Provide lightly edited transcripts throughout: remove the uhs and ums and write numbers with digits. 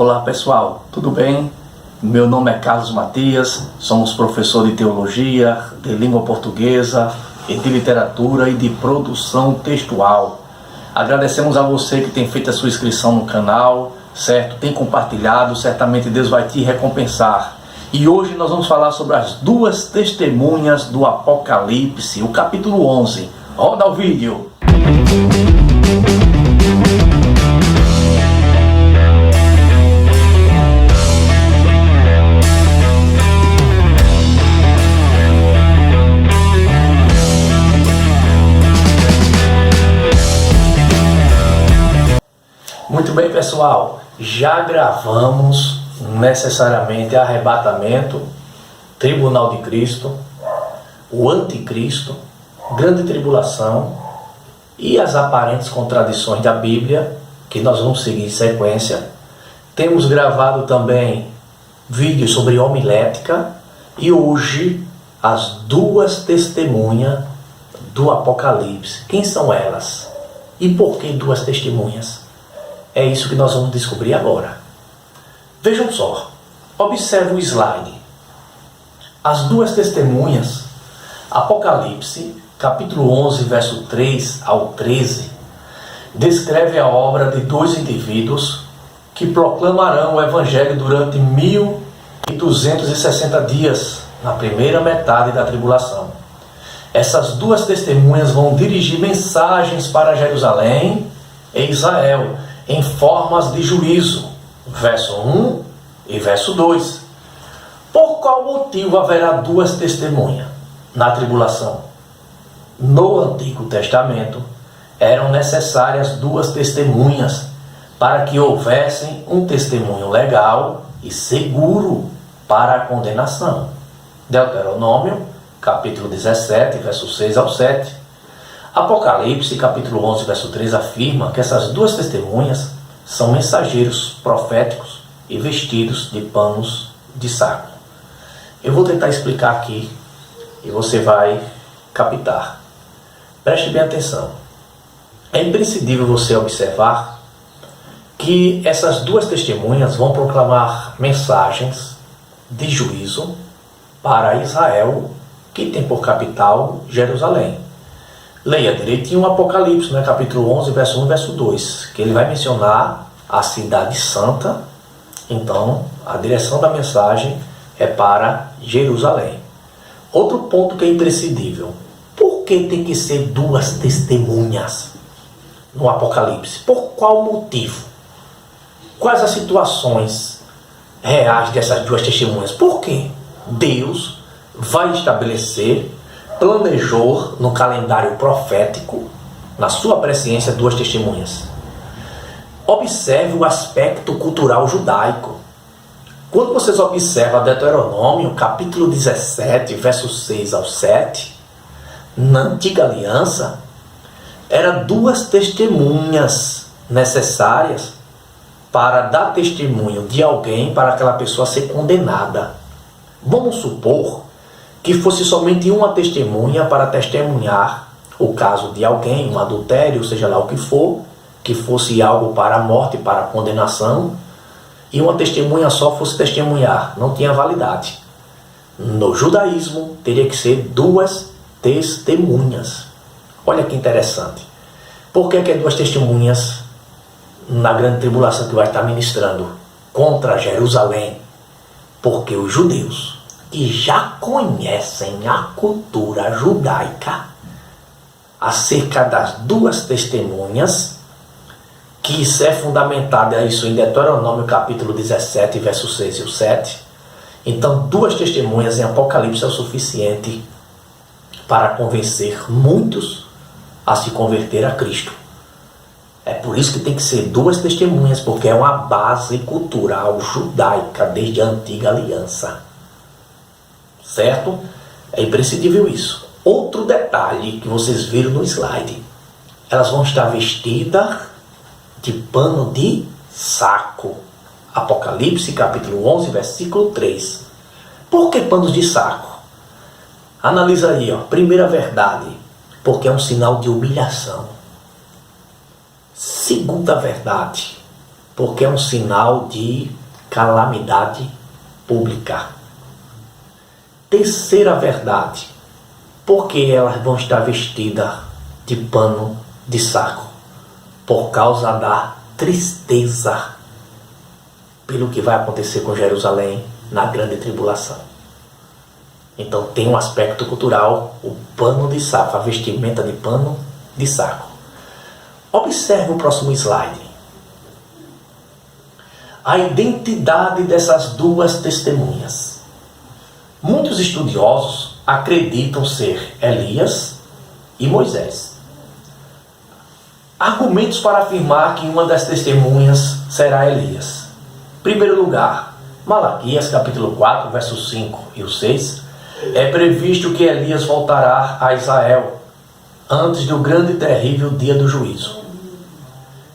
Olá pessoal, tudo bem? Meu nome é Carlos Matias, somos professor de Teologia, de Língua Portuguesa, e de Literatura e de Produção Textual. Agradecemos a você que tem feito a sua inscrição no canal, certo? Tem compartilhado, certamente Deus vai te recompensar. E hoje nós vamos falar sobre as duas testemunhas do Apocalipse, o capítulo 11. Roda o vídeo! Muito bem, pessoal, já gravamos necessariamente arrebatamento, tribunal de Cristo, o anticristo, grande tribulação e as aparentes contradições da Bíblia, que nós vamos seguir em sequência. Temos gravado também vídeos sobre homilética e hoje as duas testemunhas do Apocalipse. Quem são elas? E por que duas testemunhas? É isso que nós vamos descobrir agora. Vejam só, observe o slide. As duas testemunhas, Apocalipse, capítulo 11, verso 3 ao 13, descreve a obra de dois indivíduos que proclamarão o Evangelho durante 1260 dias, na primeira metade da tribulação. Essas duas testemunhas vão dirigir mensagens para Jerusalém e Israel, em formas de juízo, verso 1 e verso 2. Por qual motivo haverá duas testemunhas na tribulação? No Antigo Testamento, eram necessárias duas testemunhas para que houvessem um testemunho legal e seguro para a condenação. Deuteronômio, capítulo 17, verso 6 ao 7. Apocalipse, capítulo 11, verso 3, afirma que essas duas testemunhas são mensageiros proféticos e vestidos de panos de saco. Eu vou tentar explicar aqui e você vai captar. Preste bem atenção. É imprescindível você observar que essas duas testemunhas vão proclamar mensagens de juízo para Israel, que tem por capital Jerusalém. Leia direitinho o Apocalipse, né? Capítulo 11, verso 1 e verso 2, que ele vai mencionar a cidade santa. Então, a direção da mensagem é para Jerusalém. Outro ponto que é imprescindível. Por que tem que ser duas testemunhas no Apocalipse? Por qual motivo? Quais as situações reais dessas duas testemunhas? Por que Deus vai estabelecer, planejou no calendário profético, na sua presciência, duas testemunhas? Observe o aspecto cultural judaico. Quando vocês observam Deuteronômio, capítulo 17, versos 6 ao 7, na antiga aliança, eram duas testemunhas necessárias para dar testemunho de alguém para aquela pessoa ser condenada. Vamos supor que fosse somente uma testemunha para testemunhar o caso de alguém, um adultério, seja lá o que for, que fosse algo para a morte, para a condenação, e uma testemunha só fosse testemunhar, não tinha validade. No judaísmo, teria que ser duas testemunhas. Olha que interessante. Por que é duas testemunhas na grande tribulação que vai estar ministrando contra Jerusalém? Porque os judeus, que já conhecem a cultura judaica acerca das duas testemunhas, que isso é fundamentado isso em Deuteronômio capítulo 17, verso 6 e 7. Então, duas testemunhas em Apocalipse é o suficiente para convencer muitos a se converter a Cristo. É por isso que tem que ser duas testemunhas, porque é uma base cultural judaica desde a antiga aliança. Certo? É imprescindível isso. Outro detalhe que vocês viram no slide. Elas vão estar vestidas de pano de saco. Apocalipse, capítulo 11, versículo 3. Por que panos de saco? Analisa aí, ó. Primeira verdade. Porque é um sinal de humilhação. Segunda verdade. Porque é um sinal de calamidade pública. Terceira verdade, porque elas vão estar vestidas de pano de saco? Por causa da tristeza pelo que vai acontecer com Jerusalém na grande tribulação. Então tem um aspecto cultural, o pano de saco, a vestimenta de pano de saco. Observe o próximo slide. A identidade dessas duas testemunhas. Muitos estudiosos acreditam ser Elias e Moisés. Argumentos para afirmar que uma das testemunhas será Elias. Em primeiro lugar, Malaquias capítulo 4, versos 5 e o 6, é previsto que Elias voltará a Israel antes do grande e terrível dia do juízo.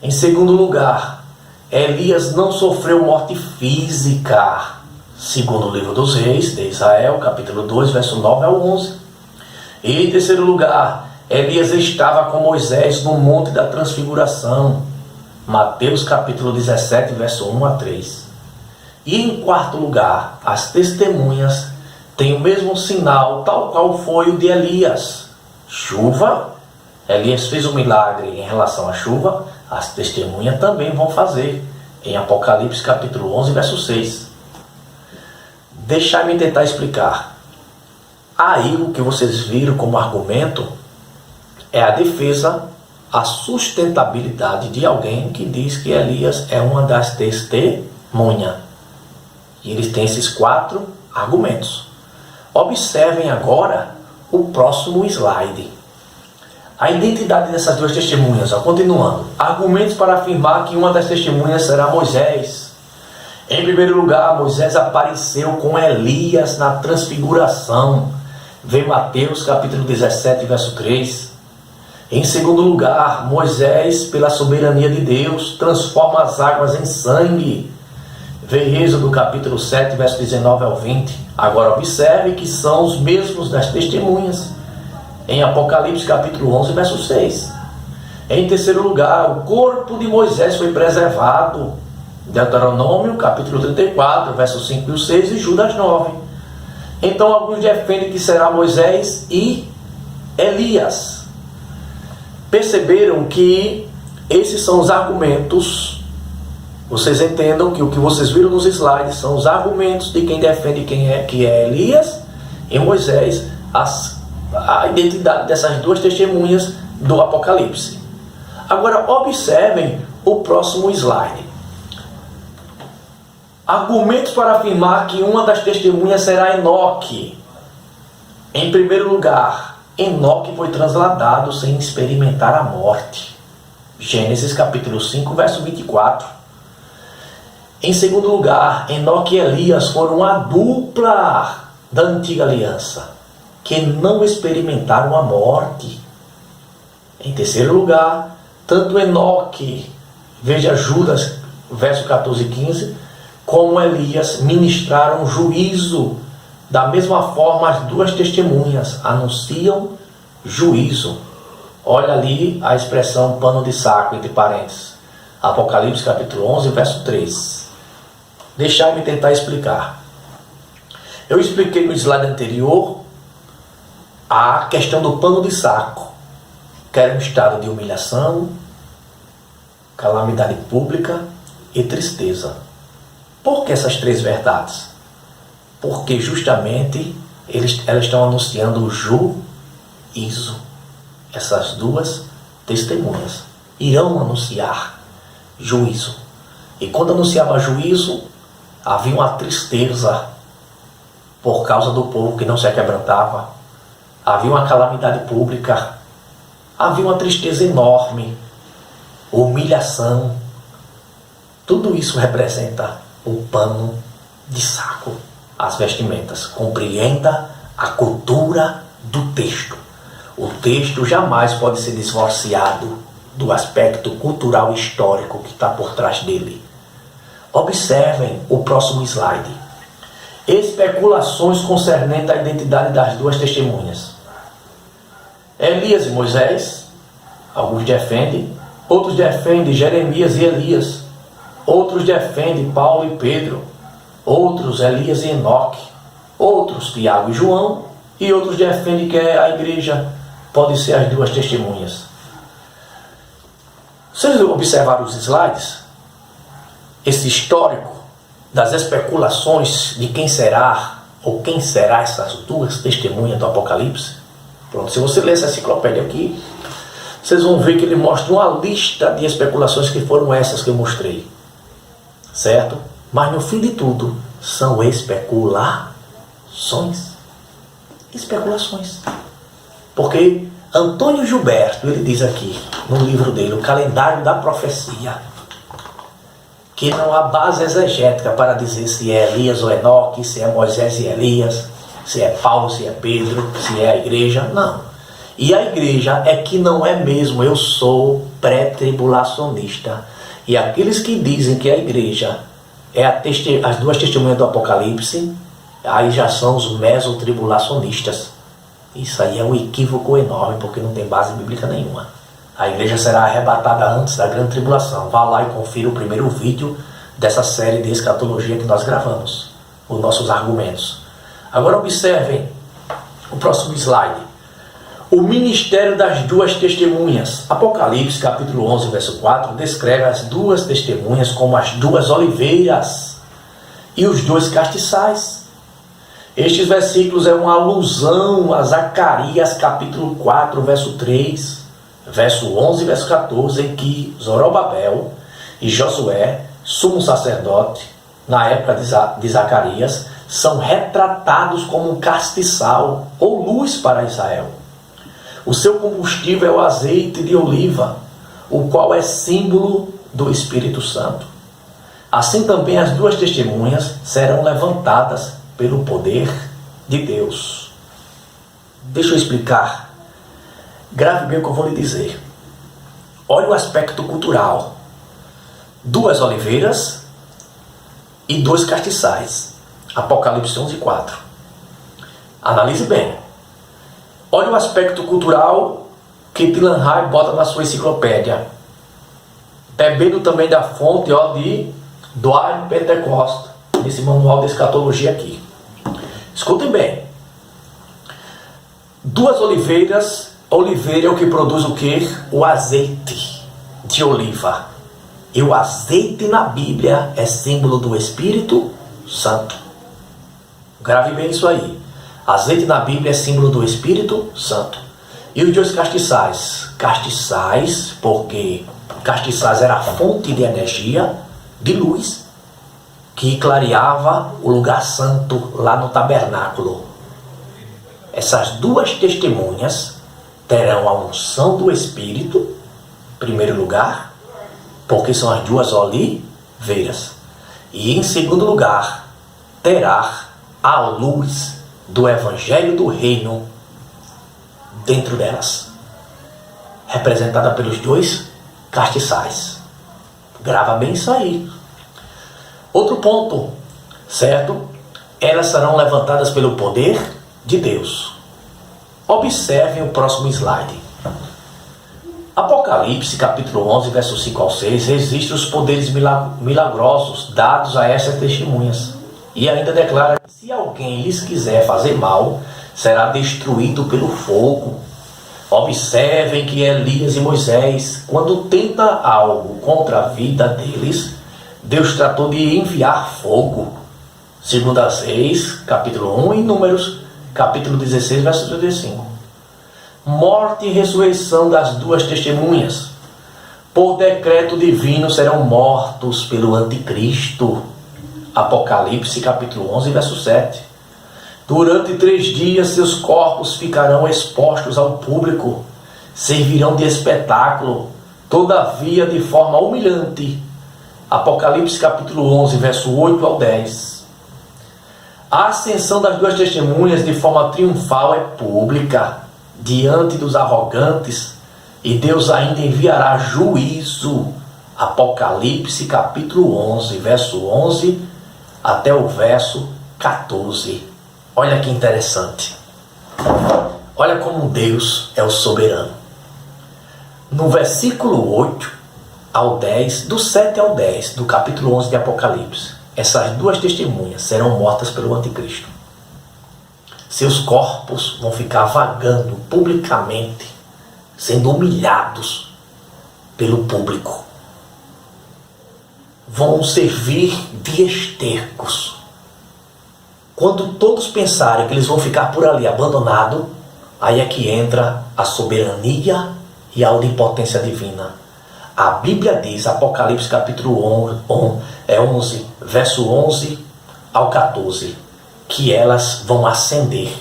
Em segundo lugar, Elias não sofreu morte física, segundo o livro dos reis de Israel, capítulo 2, verso 9 ao 11. E em terceiro lugar, Elias estava com Moisés no Monte da Transfiguração, Mateus capítulo 17, verso 1 a 3. E em quarto lugar, as testemunhas têm o mesmo sinal, tal qual foi o de Elias. Chuva, Elias fez um milagre em relação à chuva, as testemunhas também vão fazer, em Apocalipse capítulo 11, verso 6. Deixa-me tentar explicar. Aí o que vocês viram como argumento é a defesa, a sustentabilidade de alguém que diz que Elias é uma das testemunhas. E eles têm esses 4 argumentos. Observem agora o próximo slide. A identidade dessas duas testemunhas, continuando. Argumentos para afirmar que uma das testemunhas será Moisés. Em primeiro lugar, Moisés apareceu com Elias na transfiguração. Vê Mateus capítulo 17, verso 3. Em segundo lugar, Moisés, pela soberania de Deus, transforma as águas em sangue. Vê Êxodo capítulo 7, verso 19 ao 20. Agora observe que são os mesmos das testemunhas. Em Apocalipse capítulo 11, verso 6. Em terceiro lugar, o corpo de Moisés foi preservado. Deuteronômio capítulo 34, versos 5 e 6 e Judas 9. Então alguns defendem que será Moisés e Elias. Perceberam que esses são os argumentos. Vocês entendam que o que vocês viram nos slides são os argumentos de quem defende que é Elias e Moisés, a identidade dessas duas testemunhas do Apocalipse. Agora observem o próximo slide. Argumentos para afirmar que uma das testemunhas será Enoque. Em primeiro lugar, Enoque foi transladado sem experimentar a morte. Gênesis capítulo 5, verso 24. Em segundo lugar, Enoque e Elias foram a dupla da antiga aliança, que não experimentaram a morte. Em terceiro lugar, tanto Enoque, veja Judas, verso 14 e 15, como Elias ministraram juízo. Da mesma forma, as duas testemunhas anunciam juízo. Olha ali a expressão pano de saco, entre parênteses. Apocalipse capítulo 11, verso 3. Deixai-me tentar explicar. Eu expliquei no slide anterior a questão do pano de saco, que era um estado de humilhação, calamidade pública e tristeza. Por que essas 3 verdades? Porque justamente elas estão anunciando o juízo. Essas duas testemunhas irão anunciar juízo. E quando anunciava juízo, havia uma tristeza por causa do povo que não se quebrantava. Havia uma calamidade pública. Havia uma tristeza enorme. Humilhação. Tudo isso representa o pano de saco, as vestimentas. Compreenda a cultura do texto. O texto jamais pode ser divorciado do aspecto cultural e histórico que está por trás dele. Observem o próximo slide. Especulações concernentes à identidade das duas testemunhas. Elias e Moisés, alguns defendem, outros defendem Jeremias e Elias. outros defendem Paulo e Pedro, outros Elias e Enoque, outros Tiago e João, e outros defendem que a igreja pode ser as duas testemunhas. Vocês observaram os slides? Esse histórico das especulações de quem será ou quem será essas duas testemunhas do Apocalipse? Pronto, se você ler essa enciclopédia aqui, vocês vão ver que ele mostra uma lista de especulações que foram essas que eu mostrei. Certo? Mas no fim de tudo, são especulações. Especulações. Porque Antônio Gilberto, ele diz aqui, no livro dele, O Calendário da Profecia, que não há base exegética para dizer se é Elias ou Enoque, se é Moisés e Elias, se é Paulo, se é Pedro, se é a igreja, não. E a igreja é que não é mesmo, eu sou pré-tribulacionista. E aqueles que dizem que a igreja é as duas testemunhas do Apocalipse, aí já são os mesotribulacionistas. Isso aí é um equívoco enorme, porque não tem base bíblica nenhuma. A igreja será arrebatada antes da grande tribulação. Vá lá e confira o primeiro vídeo dessa série de escatologia que nós gravamos, os nossos argumentos. Agora observem o próximo slide. O ministério das duas testemunhas. Apocalipse, capítulo 11, verso 4, descreve as duas testemunhas como as duas oliveiras e os dois castiçais. Estes versículos é uma alusão a Zacarias, capítulo 4, verso 3, verso 11 e verso 14, em que Zorobabel e Josué, sumo sacerdote, na época de Zacarias, são retratados como um castiçal ou luz para Israel. O seu combustível é o azeite de oliva, o qual é símbolo do Espírito Santo. Assim também as duas testemunhas serão levantadas pelo poder de Deus. Deixa eu explicar. Grave bem o que eu vou lhe dizer. Olha o aspecto cultural. Duas oliveiras e dois castiçais. Apocalipse 11, 4. Analise bem. Olha o aspecto cultural que Tilanhai bota na sua enciclopédia. Bebendo também da fonte de Dwight Pentecost, nesse manual de escatologia aqui. Escutem bem. Duas oliveiras. Oliveira é o que produz o quê? O azeite de oliva. E o azeite na Bíblia é símbolo do Espírito Santo. Grave bem isso aí. Azeite na Bíblia é símbolo do Espírito Santo. E os dois castiçais? Castiçais, porque castiçais era a fonte de energia, de luz, que clareava o lugar santo lá no tabernáculo. Essas duas testemunhas terão a unção do Espírito, em primeiro lugar, porque são as duas oliveiras. E em segundo lugar, terá a luz do Evangelho do Reino dentro delas, representada pelos dois castiçais. Grava bem isso aí. Outro ponto, certo? Elas serão levantadas pelo poder de Deus. Observem o próximo slide. Apocalipse, capítulo 11, verso 5 ao 6, registram os poderes milagrosos dados a essas testemunhas. E ainda declara que se alguém lhes quiser fazer mal, será destruído pelo fogo. Observem que Elias e Moisés, quando tenta algo contra a vida deles, Deus tratou de enviar fogo. Segundo as Reis, capítulo 1, e Números, capítulo 16, verso 35. Morte e ressurreição das duas testemunhas. Por decreto divino serão mortos pelo anticristo. Apocalipse, capítulo 11, verso 7. Durante 3 dias seus corpos ficarão expostos ao público, servirão de espetáculo, todavia de forma humilhante. Apocalipse, capítulo 11, verso 8 ao 10. A ascensão das duas testemunhas de forma triunfal é pública, diante dos arrogantes, e Deus ainda enviará juízo. Apocalipse, capítulo 11, verso 11 até o verso 14. Olha que interessante. Olha como Deus é o soberano. No versículo 8, ao 10, do 7 ao 10, do capítulo 11 de Apocalipse, essas duas testemunhas serão mortas pelo anticristo. Seus corpos vão ficar vagando publicamente, sendo humilhados pelo público. Vão servir de estercos. Quando todos pensarem que eles vão ficar por ali abandonados, aí é que entra a soberania e a onipotência divina. A Bíblia diz, Apocalipse capítulo 11, verso 11 ao 14, que elas vão ascender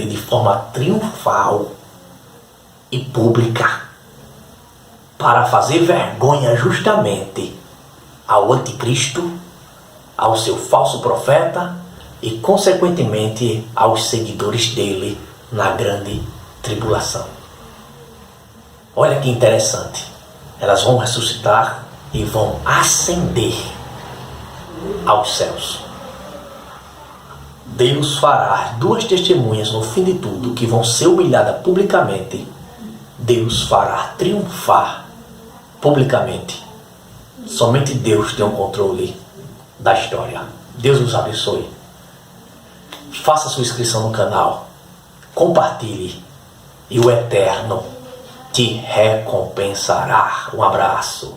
de forma triunfal e pública, para fazer vergonha justamente ao anticristo, ao seu falso profeta e consequentemente aos seguidores dele na grande tribulação. Olha que interessante, elas vão ressuscitar e vão ascender aos céus. Deus fará duas testemunhas no fim de tudo que vão ser humilhadas publicamente. Deus fará triunfar publicamente. Somente Deus tem o controle da história. Deus os abençoe. Faça sua inscrição no canal, compartilhe e o Eterno te recompensará. Um abraço.